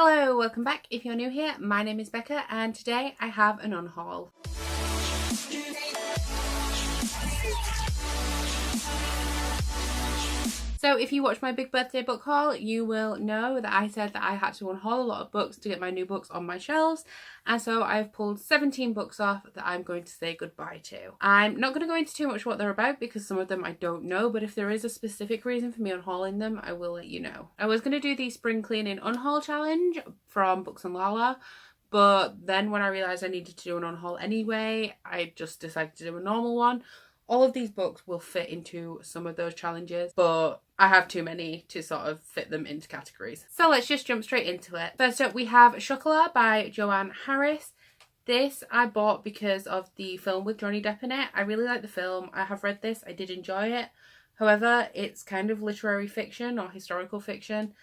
Hello, welcome back. If you're new here, my name is Becca and today I have an unhaul. So if you watch my big birthday book haul, you will know that I said that I had to unhaul a lot of books to get my new books on my shelves. And so I've pulled 17 books off that I'm going to say goodbye to. I'm not going to go into too much what they're about because some of them I don't know, but if there is a specific reason for me unhauling them, I will let you know. I was going to do the spring cleaning unhaul challenge from Books and Lala, but then when I realised I needed to do an unhaul anyway, I just decided to do a normal one. All of these books will fit into some of those challenges, but I have too many to sort of fit them into categories. So let's just jump straight into it. First up, we have Chocolat by Joanne Harris. This I bought because of the film with Johnny Depp in it. I really like the film. I have read this. I did enjoy it. However, it's kind of literary fiction or historical fiction.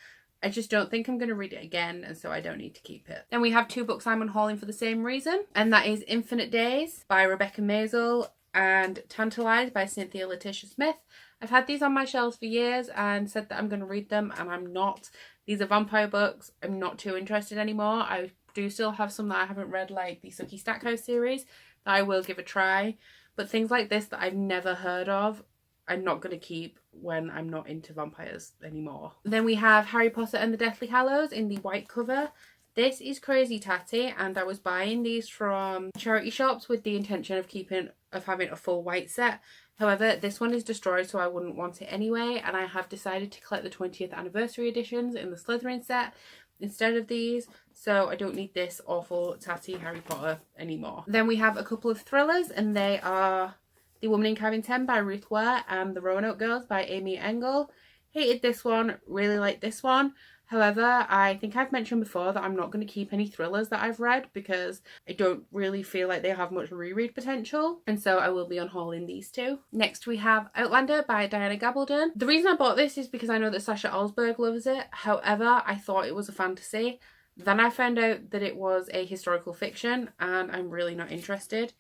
I just don't think I'm going to read it again, and so I don't need to keep it. Then we have two books I'm unhauling for the same reason, and that is Infinite Days by Rebecca Maisel and Tantalized by Cynthia Letitia Smith. I've had these on my shelves for years and said that I'm going to read them, and I'm not. These are vampire books. I'm not too interested anymore. I do still have some that I haven't read, like the Sookie Stackhouse series, that I will give a try. But things like this that I've never heard of, I'm not going to keep when I'm not into vampires anymore. Then we have Harry Potter and the Deathly Hallows in the white cover. This is crazy tatty, and I was buying these from charity shops with the intention of having a full white set. However, this one is destroyed, so I wouldn't want it anyway, and I have decided to collect the 20th anniversary editions in the Slytherin set instead of these, so I don't need this awful tatty Harry Potter anymore. Then we have a couple of thrillers, and they are The Woman in Cabin 10 by Ruth Ware and The Roanoke Girls by Amy Engel. Hated this one, really liked this one. However, I think I've mentioned before that I'm not going to keep any thrillers that I've read because I don't really feel like they have much reread potential, and so I will be unhauling these two. Next we have Outlander by Diana Gabaldon. The reason I bought this is because I know that Sasha Alsberg loves it. However, I thought it was a fantasy. Then I found out that it was a historical fiction and I'm really not interested.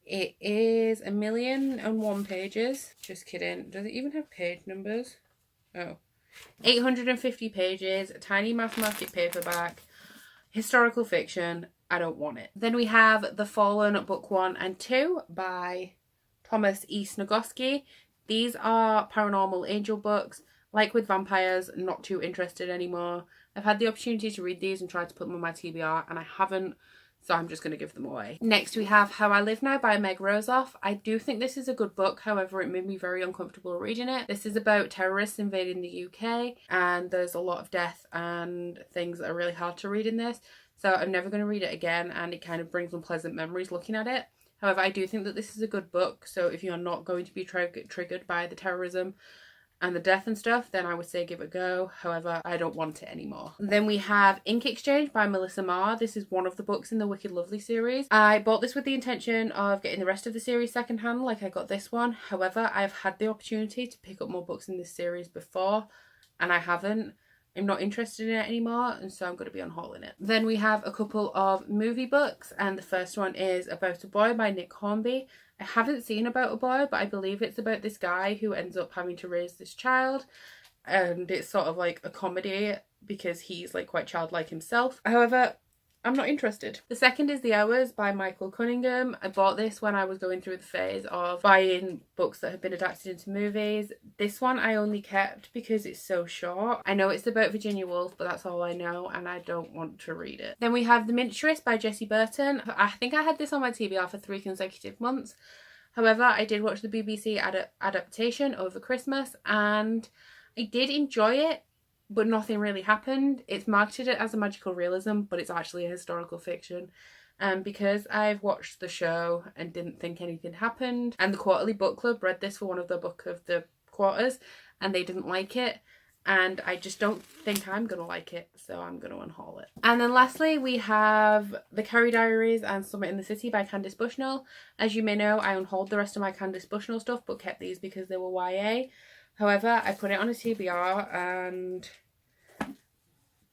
It is 1,001 pages. Just kidding. Does it even have page numbers? Oh. 850 pages, a tiny mathematic paperback, historical fiction. I don't want it. Then we have The Fallen Book 1 and 2 by Thomas E. Snogoski. These are paranormal angel books. Like with vampires, not too interested anymore. I've had the opportunity to read these and try to put them on my TBR and I haven't, so I'm just going to give them away. Next we have How I Live Now by Meg Rosoff. I do think this is a good book, however it made me very uncomfortable reading it. This is about terrorists invading the UK and there's a lot of death and things that are really hard to read in this. So I'm never going to read it again and it kind of brings unpleasant memories looking at it. However, I do think that this is a good book, so if you're not going to be triggered by the terrorism and the death and stuff, then I would say give it a go. However, I don't want it anymore. Then we have Ink Exchange by Melissa Marr. This is one of the books in the Wicked Lovely series. I bought this with the intention of getting the rest of the series secondhand like I got this one. However, I've had the opportunity to pick up more books in this series before and I haven't. I'm not interested in it anymore, and so I'm going to be unhauling it. Then we have a couple of movie books, and the first one is About a Boy by Nick Hornby. I haven't seen About a Boy, but I believe it's about this guy who ends up having to raise this child, and it's sort of like a comedy because he's like quite childlike himself. However, I'm not interested. The second is The Hours by Michael Cunningham. I bought this when I was going through the phase of buying books that have been adapted into movies. This one I only kept because it's so short. I know it's about Virginia Woolf, but that's all I know and I don't want to read it. Then we have The Miniaturist by Jessie Burton. I think I had this on my TBR for 3 consecutive months. However, I did watch the BBC adaptation over Christmas and I did enjoy it, but nothing really happened. It's marketed it as a magical realism, but it's actually a historical fiction. And because I've watched the show and didn't think anything happened, and the Quarterly Book Club read this for one of the book of the quarters, and they didn't like it, and I just don't think I'm going to like it, so I'm going to unhaul it. And then lastly, we have The Carrie Diaries and Summit in the City by Candace Bushnell. As you may know, I unhauled the rest of my Candace Bushnell stuff, but kept these because they were YA. However, I put it on a TBR and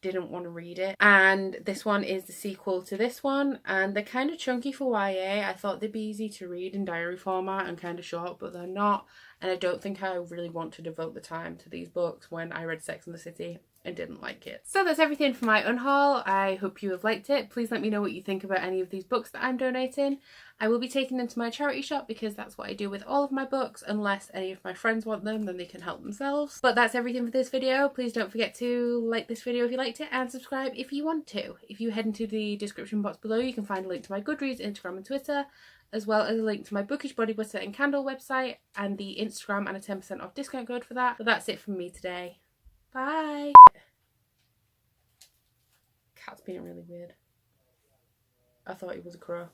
didn't want to read it. And this one is the sequel to this one, and they're kind of chunky for YA. I thought they'd be easy to read in diary format and kind of short, but they're not. And I don't think I really want to devote the time to these books when I read Sex and the City and didn't like it. So that's everything for my unhaul. I hope you have liked it. Please let me know what you think about any of these books that I'm donating. I will be taking them to my charity shop because that's what I do with all of my books. Unless any of my friends want them, then they can help themselves. But that's everything for this video. Please don't forget to like this video if you liked it and subscribe if you want to. If you head into the description box below, you can find a link to my Goodreads, Instagram and Twitter, as well as a link to my Bookish body butter and candle website and the Instagram and a 10% off discount code for that. But that's it from me today. Bye! Cat's being really weird. I thought he was a crow.